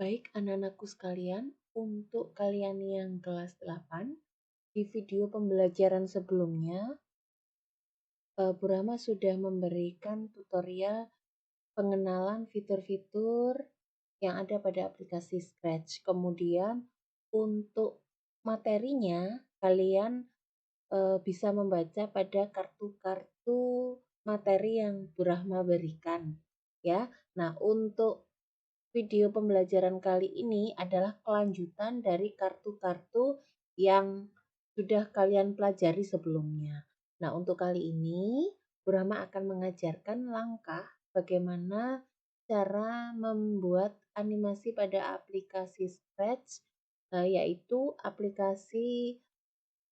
Baik anak-anakku sekalian, untuk kalian yang kelas 8, di video pembelajaran sebelumnya, Bu Rama sudah memberikan tutorial pengenalan fitur-fitur yang ada pada aplikasi Scratch. Kemudian untuk materinya, kalian bisa membaca pada kartu-kartu materi yang Bu Rahma berikan. Ya, nah untuk video pembelajaran kali ini adalah kelanjutan dari kartu-kartu yang sudah kalian pelajari sebelumnya. Nah, untuk kali ini, Bu Rama akan mengajarkan langkah bagaimana cara membuat animasi pada aplikasi Scratch, yaitu aplikasi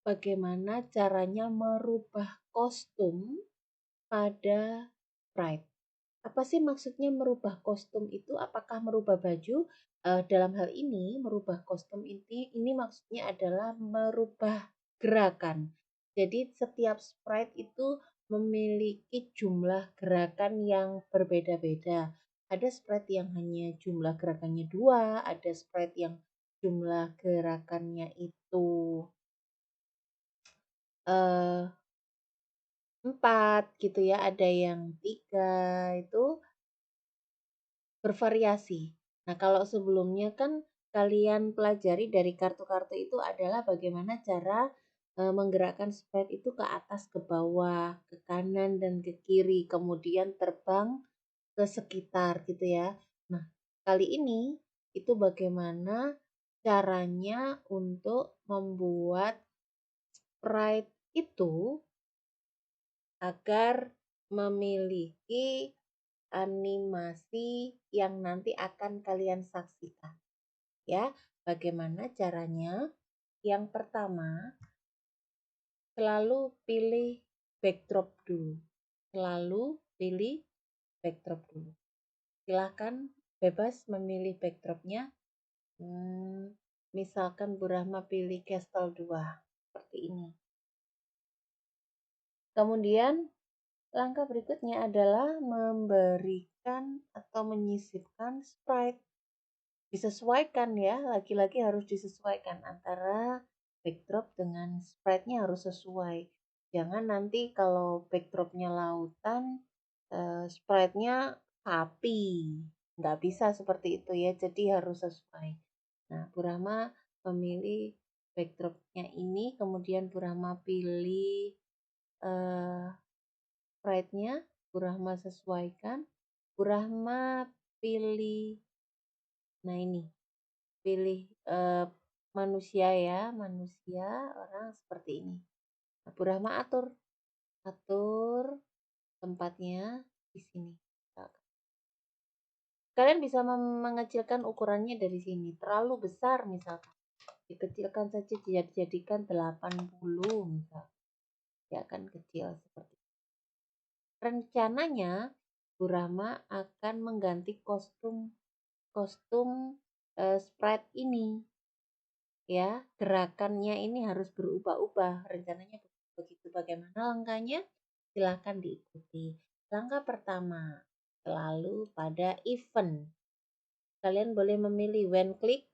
bagaimana caranya merubah kostum pada sprite. Apa sih maksudnya merubah kostum itu? Apakah merubah baju? Dalam hal ini, merubah kostum ini maksudnya adalah merubah gerakan. Jadi setiap sprite itu memiliki jumlah gerakan yang berbeda-beda. Ada sprite yang hanya jumlah gerakannya 2, ada sprite yang jumlah gerakannya itu 4 gitu ya, ada yang 3 itu bervariasi. Nah, kalau sebelumnya kan kalian pelajari dari kartu-kartu itu adalah bagaimana cara menggerakkan sprite itu ke atas, ke bawah, ke kanan dan ke kiri, kemudian terbang ke sekitar gitu ya. Nah, kali ini itu bagaimana caranya untuk membuat sprite itu agar memiliki animasi yang nanti akan kalian saksikan. Ya, bagaimana caranya? Yang pertama, selalu pilih backdrop dulu. Selalu pilih backdrop dulu. Silahkan bebas memilih backdropnya. Misalkan Bu Rahma pilih Castle 2 seperti ini. Kemudian langkah berikutnya adalah memberikan atau menyisipkan sprite. Disesuaikan ya, lagi-lagi harus disesuaikan antara backdrop dengan sprite-nya harus sesuai. Jangan nanti kalau backdrop-nya lautan, sprite-nya sapi. Nggak bisa seperti itu ya, jadi harus sesuai. Nah, Bu Rahma memilih backdrop-nya ini, kemudian Bu Rahma pilih sprite-nya, Bu Rahma sesuaikan. Bu Rahma pilih, nah ini, pilih manusia ya, manusia, orang seperti ini. Nah, Bu Rahma atur tempatnya di sini. Kalian bisa mengecilkan ukurannya dari sini. Terlalu besar misalkan. Dikecilkan saja, dijadikan 80 misal. Dia akan kecil seperti itu. Rencananya Bu Rahma akan mengganti kostum sprite ini. Ya, gerakannya ini harus berubah-ubah. Rencananya begitu. Bagaimana langkahnya? Silahkan diikuti. Langkah pertama, selalu pada event. Kalian boleh memilih when klik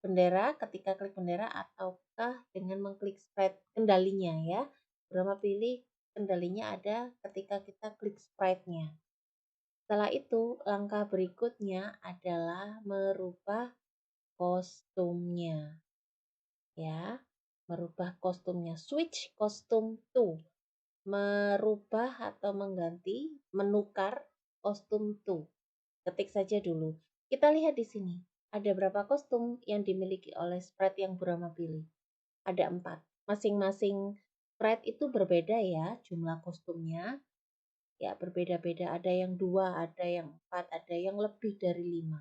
bendera, ketika klik bendera, ataukah dengan mengklik sprite kendalinya ya. Berapa pilih kendalinya ada ketika kita klik sprite-nya. Setelah itu, langkah berikutnya adalah merubah kostumnya. Ya, merubah kostumnya. Switch kostum to. Merubah atau mengganti, menukar kostum to. Ketik saja dulu. Kita lihat di sini. Ada berapa kostum yang dimiliki oleh sprite yang Bu Rahma pilih? Ada 4. Masing-masing sprite itu berbeda ya jumlah kostumnya. Ya, berbeda-beda. Ada yang 2, ada yang 4, ada yang lebih dari 5.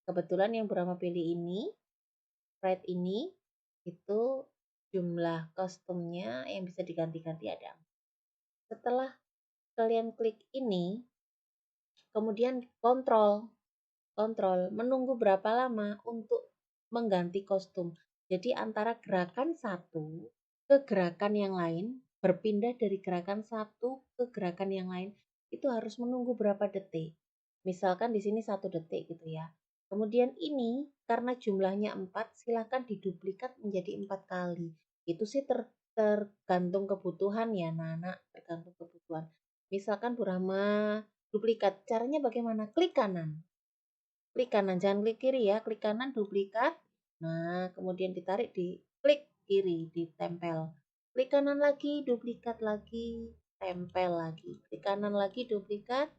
Kebetulan yang Bu Rahma pilih ini, sprite ini, itu jumlah kostumnya yang bisa diganti-ganti ada. Setelah kalian klik ini, kemudian kontrol menunggu berapa lama untuk mengganti kostum. Jadi antara gerakan satu ke gerakan yang lain, berpindah dari gerakan satu ke gerakan yang lain, itu harus menunggu berapa detik. Misalkan di sini 1 detik gitu ya. Kemudian ini karena jumlahnya 4, silakan diduplikat menjadi 4 kali. Itu sih tergantung kebutuhan ya, anak-anak, tergantung kebutuhan. Misalkan Bu Rahma duplikat, caranya bagaimana? Klik kanan. Klik kanan, jangan klik kiri ya. Klik kanan, duplikat. Nah, kemudian ditarik di klik kiri, ditempel. Klik kanan lagi, duplikat lagi, tempel lagi. Klik kanan lagi, duplikat,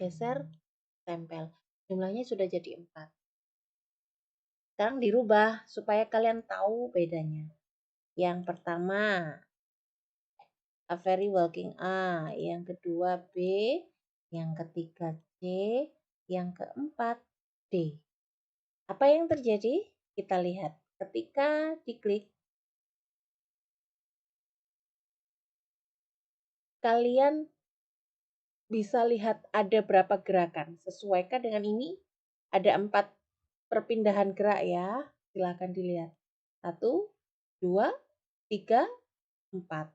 geser, tempel. Jumlahnya sudah jadi 4. Sekarang dirubah supaya kalian tahu bedanya. Yang pertama, a very walking A. Yang kedua B. Yang ketiga C. Yang keempat D. Apa yang terjadi? Kita lihat. Ketika diklik, kalian bisa lihat ada berapa gerakan. Sesuaikan dengan ini. Ada 4 perpindahan gerak ya. Silakan dilihat. 1, 2, 3, 4.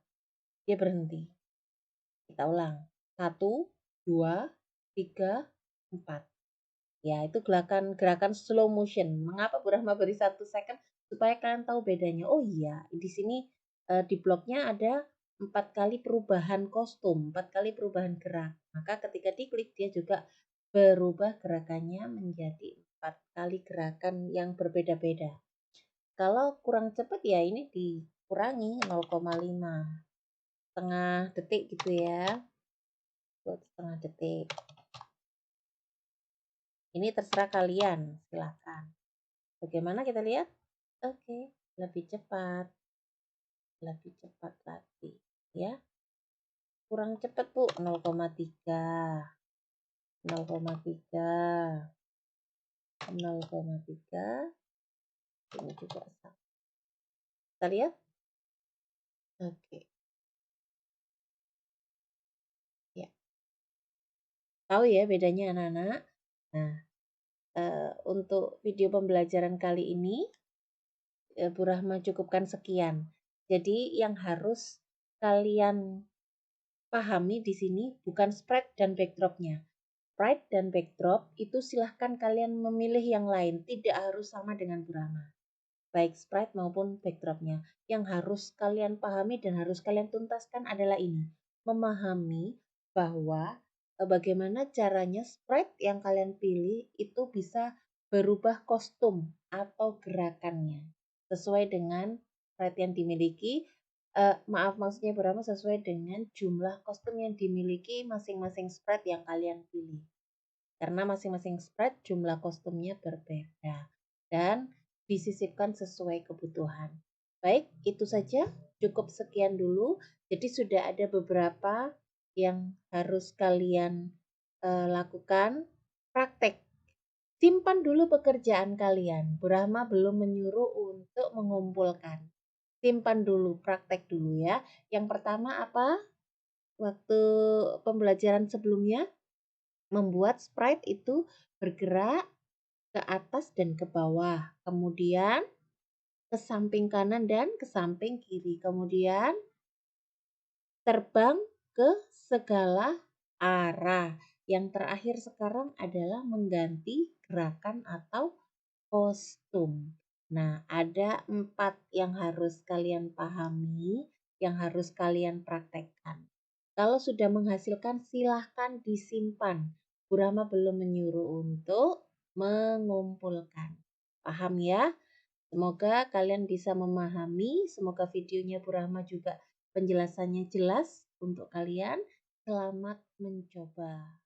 Dia berhenti. Kita ulang. 1, 2, 3, 4. Ya, itu gerakan slow motion. Mengapa Bu Rahma beri 1 second? Supaya kalian tahu bedanya. Oh iya, di sini di blognya ada 4 kali perubahan kostum, 4 kali perubahan gerak. Maka ketika diklik dia juga berubah gerakannya menjadi 4 kali gerakan yang berbeda-beda. Kalau kurang cepat ya ini dikurangi 0,5 setengah detik gitu ya. Buat setengah detik. Ini terserah kalian, silahkan. Bagaimana kita lihat? Oke, lebih cepat lagi, ya. Kurang cepat Bu, 0,3, 0,3, 0,3. Ini juga sama. Kita lihat? Oke, ya. Tahu ya bedanya anak-anak? Nah, untuk video pembelajaran kali ini, Bu Rahma cukupkan sekian. Jadi yang harus kalian pahami di sini bukan spread dan backdropnya. Spread dan backdrop itu silahkan kalian memilih yang lain, tidak harus sama dengan Bu Rahma. Baik sprite maupun backdropnya. Yang harus kalian pahami dan harus kalian tuntaskan adalah ini. Memahami bahwa bagaimana caranya sprite yang kalian pilih itu bisa berubah kostum atau gerakannya. Sesuai dengan sprite yang dimiliki. Maaf maksudnya berapa sesuai dengan jumlah kostum yang dimiliki masing-masing sprite yang kalian pilih. Karena masing-masing sprite jumlah kostumnya berbeda. Dan disisipkan sesuai kebutuhan. Baik, itu saja. Cukup sekian dulu. Jadi sudah ada beberapa yang harus kalian lakukan. Praktek. Simpan dulu pekerjaan kalian. Bu Rahma belum menyuruh untuk mengumpulkan. Simpan dulu, praktek dulu ya. Yang pertama apa? Waktu pembelajaran sebelumnya, membuat sprite itu bergerak ke atas dan ke bawah. Kemudian ke samping kanan dan ke samping kiri. Kemudian terbang ke segala arah. Yang terakhir sekarang adalah mengganti gerakan atau kostum. Nah, ada 4 yang harus kalian pahami, yang harus kalian praktekkan. Kalau sudah menghasilkan, silahkan disimpan. Bu Rahma belum menyuruh untuk mengumpulkan. Paham ya? Semoga kalian bisa memahami, semoga videonya Bu Rahma juga penjelasannya jelas untuk kalian. Selamat mencoba.